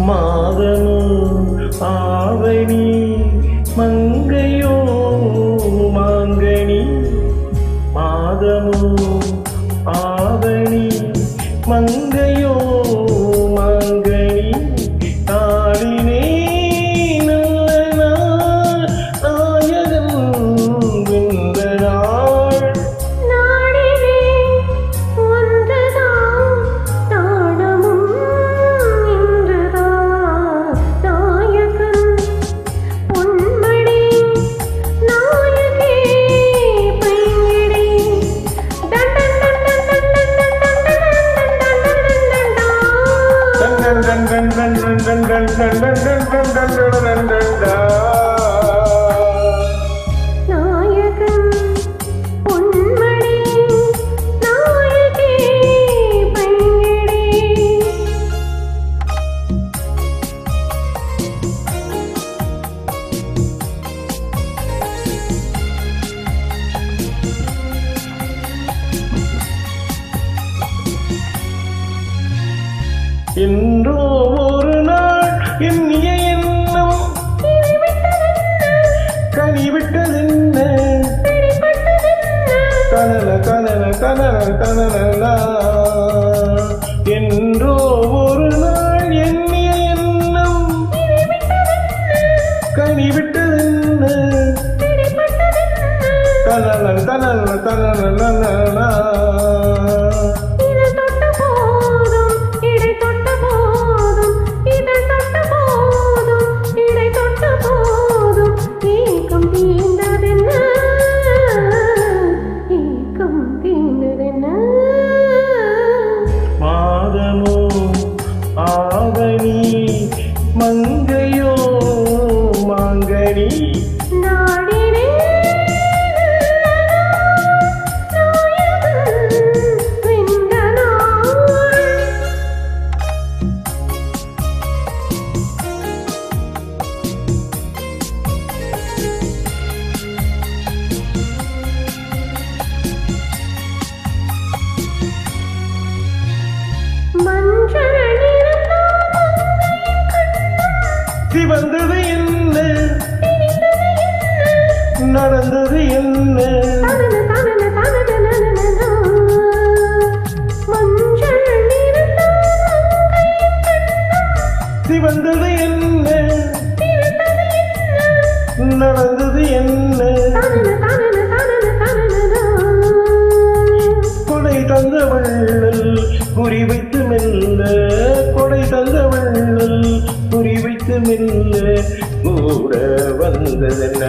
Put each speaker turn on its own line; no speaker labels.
மாதமோ ஆவணி மங்கையோ மாங்கனி மாதமோ ஆவணி மங்கையோ மாங்கனி நாடினே நல்ல நாள் நாயகன் வென்ற நாள்
நாடினே ஒன்றுதான் தானமும் இன்றுதான் நாயகன் பொன்மணி நாயகே பைங்கிடி டன் டன் டன் டன் நாயகன் பொன்மணி நாயகே பைங்கிடி
இன்றோ ஒரு நாள் எண்ணிய எண்ணம் கனிவிட்டதென்ன கனல கனல கனல கனலா என்றோ ஒரு நாள் எண்ணிய எண்ணம் கனிவிட்டதென்ன கனல கனல கனலா மாதமோ ஆவணி மங்கையோ மாங்கனி
நாடினே நாயகன் வென்ற நாள் மஞ்சள்
சிவந்தது என்ன நடந்தது என்ன சிவந்தது என்ன நடந்தது என்ன கொடை தந்த வள்ளல் குறி வைத்து மெல்ல கொடை தந்த வள்ளல் குறி வைத்து மெல்ல கூட வந்ததென்ன